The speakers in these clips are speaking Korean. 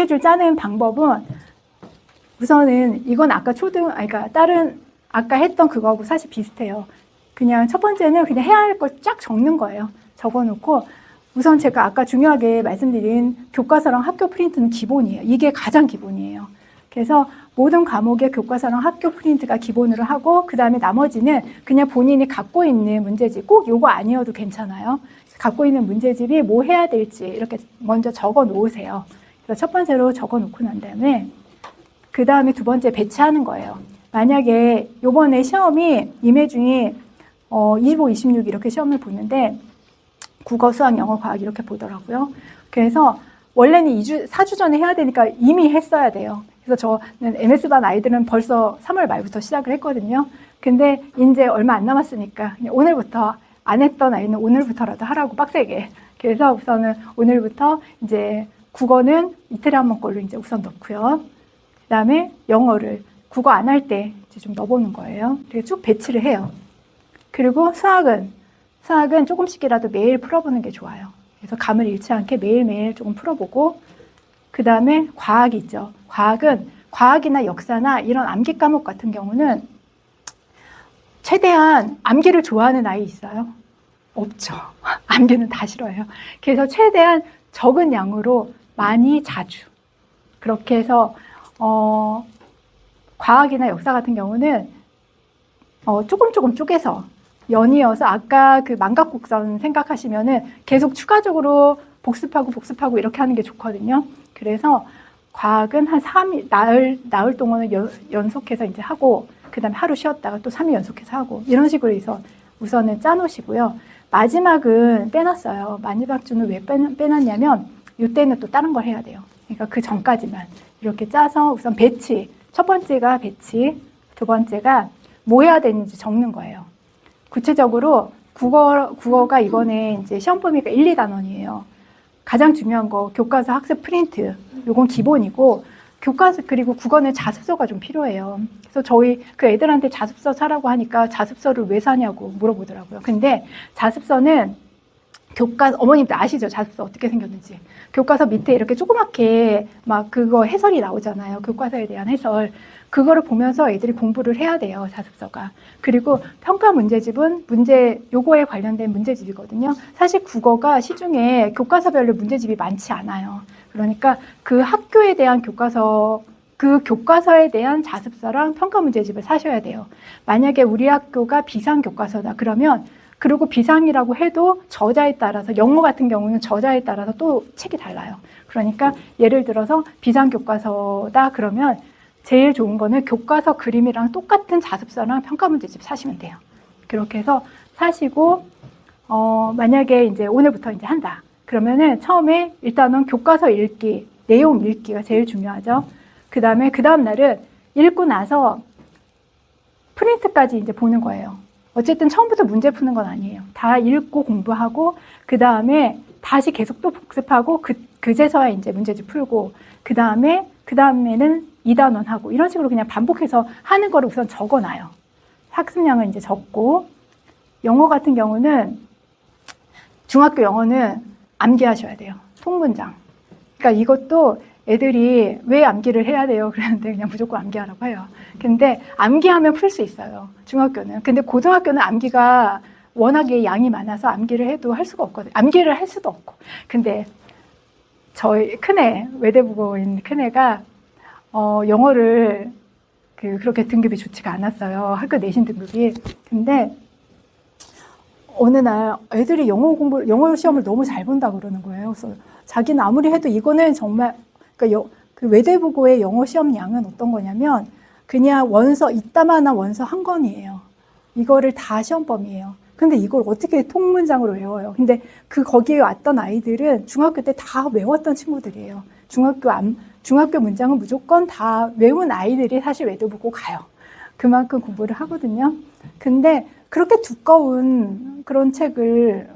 스케줄 짜는 방법은 우선은 이건 아까 그러니까 다른 아까 했던 그거하고 사실 비슷해요. 그냥 첫 번째는 그냥 해야 할 걸 쫙 적는 거예요. 적어놓고 우선 제가 아까 중요하게 말씀드린 교과서랑 학교 프린트는 기본이에요. 이게 가장 기본이에요. 그래서 모든 과목의 교과서랑 학교 프린트가 기본으로 하고 그 다음에 나머지는 그냥 본인이 갖고 있는 문제집, 꼭 요거 아니어도 괜찮아요. 갖고 있는 문제집이 뭐 해야 될지 이렇게 먼저 적어 놓으세요. 그래서 첫 번째로 적어 놓고 난 다음에 그 다음에 두 번째 배치하는 거예요. 만약에 요번에 시험이 임해중이 25, 26 이렇게 시험을 보는데 국어, 수학, 영어, 과학 이렇게 보더라고요. 그래서 원래는 4주 전에 해야 되니까 이미 했어야 돼요. 그래서 저는 MS반 아이들은 벌써 3월 말부터 시작을 했거든요. 근데 이제 얼마 안 남았으니까 그냥 오늘부터 안 했던 아이는 오늘부터라도 하라고 빡세게. 그래서 우선은 오늘부터 이제 국어는 이틀에 한 번 걸로 이제 우선 넣고요. 그 다음에 영어를 국어 안 할 때 이제 좀 넣어보는 거예요. 그리고 쭉 배치를 해요. 그리고 수학은 조금씩이라도 매일 풀어보는 게 좋아요. 그래서 감을 잃지 않게 매일매일 조금 풀어보고 그 다음에 과학이 있죠. 과학이나 역사나 이런 암기 과목 같은 경우는 최대한 암기를 좋아하는 아이 있어요? 없죠. 암기는 다 싫어해요. 그래서 최대한 적은 양으로 많이 자주 그렇게 해서 과학이나 역사 같은 경우는 조금 쪼개서 연이어서 아까 그 만각곡선 생각하시면은 계속 추가적으로 복습하고 이렇게 하는 게 좋거든요. 그래서 과학은 한 3일, 나흘 동안은 연속해서 이제 하고, 그 다음에 하루 쉬었다가 또 3일 연속해서 하고, 이런 식으로 해서 우선은 짜놓으시고요. 마지막은 빼놨어요. 만일박주는 왜 빼놨냐면, 이때는 또 다른 걸 해야 돼요. 그러니까 그 전까지만 이렇게 짜서 우선 배치. 첫 번째가 배치, 두 번째가 뭐 해야 되는지 적는 거예요. 구체적으로 국어가 이번에 이제 시험 범위가 1, 2단원이에요. 가장 중요한 거 교과서 학습 프린트. 요건 기본이고 교과서 그리고 국어는 자습서가 좀 필요해요. 그래서 저희 그 애들한테 자습서 사라고 하니까 자습서를 왜 사냐고 물어보더라고요. 근데 자습서는 어머님들 아시죠? 자습서 어떻게 생겼는지. 교과서 밑에 이렇게 조그맣게 막 그거 해설이 나오잖아요. 교과서에 대한 해설. 그거를 보면서 애들이 공부를 해야 돼요, 자습서가. 그리고 평가 문제집은 요거에 관련된 문제집이거든요. 사실 국어가 시중에 교과서별로 문제집이 많지 않아요. 그러니까 그 학교에 대한 그 교과서에 대한 자습서랑 평가 문제집을 사셔야 돼요. 만약에 우리 학교가 비상교과서다 그러면 그리고 비상이라고 해도 저자에 따라서 영어 같은 경우는 저자에 따라서 또 책이 달라요. 그러니까 예를 들어서 비상교과서다 그러면 제일 좋은 거는 교과서 그림이랑 똑같은 자습서랑 평가 문제집 사시면 돼요. 그렇게 해서 사시고 만약에 이제 오늘부터 이제 한다. 그러면은 처음에 일단은 교과서 읽기, 내용 읽기가 제일 중요하죠. 그 다음 날은 읽고 나서 프린트까지 이제 보는 거예요. 어쨌든 처음부터 문제 푸는 건 아니에요. 다 읽고 공부하고 그 다음에 다시 계속 또 복습하고 그제서야 이제 문제집 풀고 그 다음에는 2단원 하고 이런 식으로 그냥 반복해서 하는 거를 우선 적어놔요. 학습량은 이제 적고 영어 같은 경우는 중학교 영어는 암기하셔야 돼요. 통문장. 그러니까 이것도 애들이 왜 암기를 해야 돼요? 그러는데 그냥 무조건 암기하라고 해요. 근데 암기하면 풀 수 있어요. 중학교는. 근데 고등학교는 암기가 워낙에 양이 많아서 암기를 해도 할 수가 없거든요. 암기를 할 수도 없고. 근데 저희 큰애, 외대부고인 큰애가 영어를 그렇게 등급이 좋지가 않았어요. 학교 내신 등급이. 근데 어느 날 애들이 영어 시험을 너무 잘 본다고 그러는 거예요. 그래서 자기는 아무리 해도 이거는 정말 그 외대부고의 영어 시험 양은 어떤 거냐면 그냥 이따만한 원서 한 권이에요. 이거를 다 시험 범위예요. 근데 이걸 어떻게 통문장으로 외워요? 근데 거기에 왔던 아이들은 중학교 때 다 외웠던 친구들이에요. 중학교 문장은 무조건 다 외운 아이들이 사실 외대부고 가요. 그만큼 공부를 하거든요. 근데 그렇게 두꺼운 그런 책을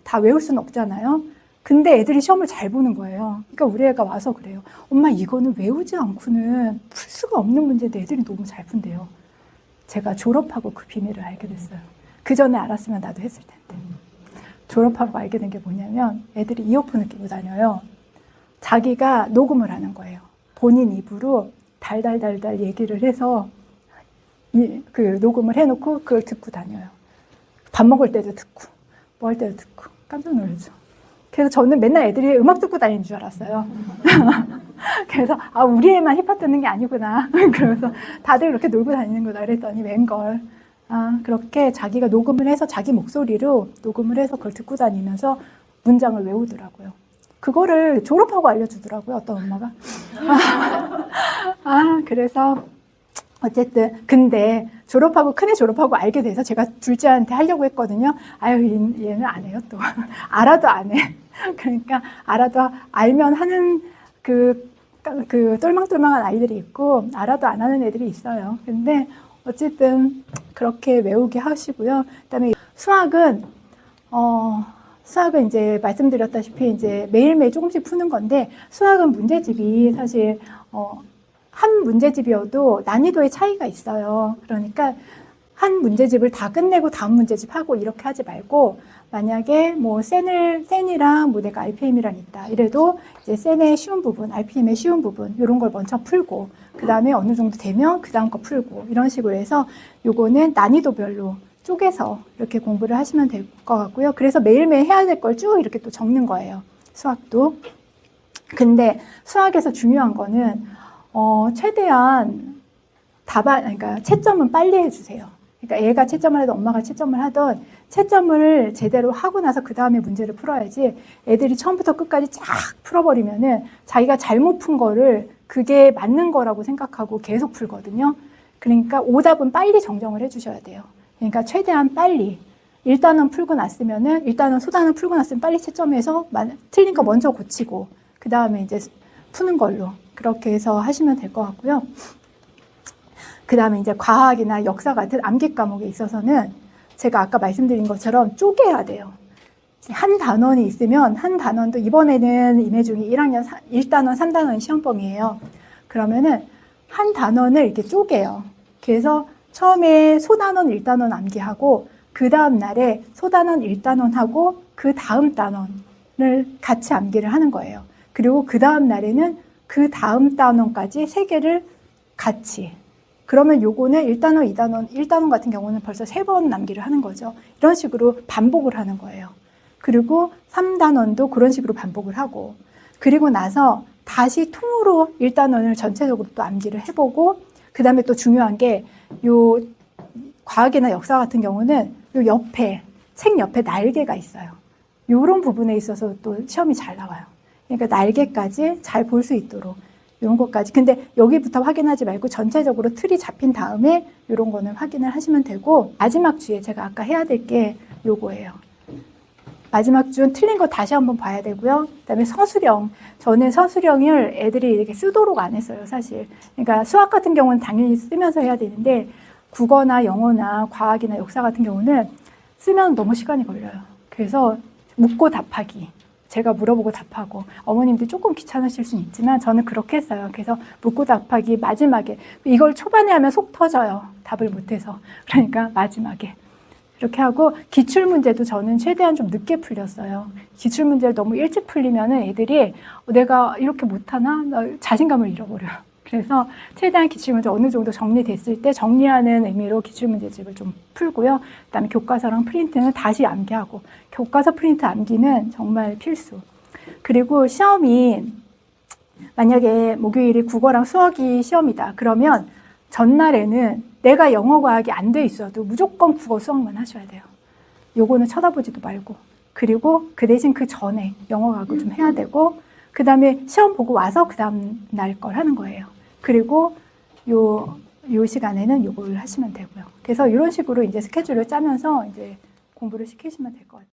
다 외울 수는 없잖아요. 근데 애들이 시험을 잘 보는 거예요. 그러니까 우리 애가 와서 그래요. 엄마 이거는 외우지 않고는 풀 수가 없는 문제인데 애들이 너무 잘 푼대요. 제가 졸업하고 그 비밀을 알게 됐어요. 그 전에 알았으면 나도 했을 텐데. 졸업하고 알게 된 게 뭐냐면 애들이 이어폰을 끼고 다녀요. 자기가 녹음을 하는 거예요. 본인 입으로 달달달달 얘기를 해서 그 녹음을 해놓고 그걸 듣고 다녀요. 밥 먹을 때도 듣고 뭐 할 때도 듣고 깜짝 놀라죠. 그래서 저는 맨날 애들이 음악 듣고 다니는 줄 알았어요. 그래서 우리 애만 힙합 듣는 게 아니구나. 그러면서 다들 그렇게 놀고 다니는 거다 그랬더니 웬걸. 그렇게 자기가 녹음을 해서 자기 목소리로 녹음을 해서 그걸 듣고 다니면서 문장을 외우더라고요. 그거를 졸업하고 알려주더라고요, 어떤 엄마가. 그래서 어쨌든 근데 졸업하고 큰애 졸업하고 알게 돼서 제가 둘째한테 하려고 했거든요. 얘는 안 해요 또. 알아도 안 해. 그러니까 알아도 알면 하는 그 똘망똘망한 아이들이 있고 알아도 안 하는 애들이 있어요. 근데 어쨌든 그렇게 외우게 하시고요. 그다음에 수학은 이제 말씀드렸다시피 이제 매일매일 조금씩 푸는 건데 수학은 문제집이 사실 한 문제집이어도 난이도의 차이가 있어요. 그러니까 한 문제집을 다 끝내고 다음 문제집 하고 이렇게 하지 말고 만약에 뭐 센이랑 뭐 내가 RPM이랑 있다 이래도 이제 센의 쉬운 부분, RPM의 쉬운 부분 이런 걸 먼저 풀고 그 다음에 어느 정도 되면 그 다음 거 풀고 이런 식으로 해서 요거는 난이도별로 쪼개서 이렇게 공부를 하시면 될 것 같고요. 그래서 매일매일 해야 될 걸 쭉 이렇게 또 적는 거예요. 수학도. 근데 수학에서 중요한 거는 최대한 그러니까 채점은 빨리 해주세요. 그러니까 얘가 채점을 하든 엄마가 채점을 하든 채점을 제대로 하고 나서 그 다음에 문제를 풀어야지 애들이 처음부터 끝까지 쫙 풀어버리면은 자기가 잘못 푼 거를 그게 맞는 거라고 생각하고 계속 풀거든요. 그러니까 오답은 빨리 정정을 해주셔야 돼요. 그러니까 최대한 빨리. 1단원 풀고 났으면은 1단원 소단원 풀고 났으면 빨리 채점해서 틀린 거 먼저 고치고 그 다음에 이제 푸는 걸로 그렇게 해서 하시면 될 것 같고요. 그 다음에 이제 과학이나 역사 같은 암기 과목에 있어서는 제가 아까 말씀드린 것처럼 쪼개야 돼요. 한 단원이 있으면 한 단원도 이번에는 임해중이 1학년 1단원, 3단원 시험범위예요. 그러면은 한 단원을 이렇게 쪼개요. 그래서 처음에 소단원 1단원 암기하고 그 다음 날에 소단원 1단원 하고 그 다음 단원을 같이 암기를 하는 거예요. 그리고 그 다음 날에는 그 다음 단원까지 3개를 같이. 그러면 요거는 1단원, 2단원, 1단원 같은 경우는 벌써 3번 암기를 하는 거죠. 이런 식으로 반복을 하는 거예요. 그리고 3단원도 그런 식으로 반복을 하고 그리고 나서 다시 통으로 1단원을 전체적으로 또 암기를 해보고 그 다음에 또 중요한 게 요 과학이나 역사 같은 경우는 요 옆에 책 옆에 날개가 있어요. 요런 부분에 있어서 또 시험이 잘 나와요. 그러니까 날개까지 잘 볼 수 있도록 이런 것까지. 근데 여기부터 확인하지 말고 전체적으로 틀이 잡힌 다음에 이런 거는 확인을 하시면 되고 마지막 주에 제가 아까 해야 될 게 요거예요. 마지막 주는 틀린 거 다시 한번 봐야 되고요. 그다음에 서술형. 저는 서술형을 애들이 이렇게 쓰도록 안 했어요, 사실. 그러니까 수학 같은 경우는 당연히 쓰면서 해야 되는데 국어나 영어나 과학이나 역사 같은 경우는 쓰면 너무 시간이 걸려요. 그래서 묻고 답하기. 제가 물어보고 답하고 어머님들이 조금 귀찮으실 수는 있지만 저는 그렇게 했어요. 그래서 묻고 답하기 마지막에 이걸 초반에 하면 속 터져요. 답을 못해서. 그러니까 마지막에. 이렇게 하고 기출문제도 저는 최대한 좀 늦게 풀렸어요. 기출문제를 너무 일찍 풀리면은 애들이 내가 이렇게 못하나? 나 자신감을 잃어버려요. 그래서 최대한 기출문제 어느 정도 정리됐을 때 정리하는 의미로 기출문제집을 좀 풀고요. 그다음에 교과서랑 프린트는 다시 암기하고 교과서 프린트 암기는 정말 필수. 그리고 시험이 만약에 목요일이 국어랑 수학이 시험이다. 그러면 전날에는 내가 영어 과학이 안 돼 있어도 무조건 국어 수학만 하셔야 돼요. 요거는 쳐다보지도 말고. 그리고 그 대신 그 전에 영어 과학을 좀 해야 되고 그 다음에 시험 보고 와서 그 다음 날 걸 하는 거예요. 그리고 요 시간에는 요걸 하시면 되고요. 그래서 이런 식으로 이제 스케줄을 짜면서 이제 공부를 시키시면 될 것 같아요.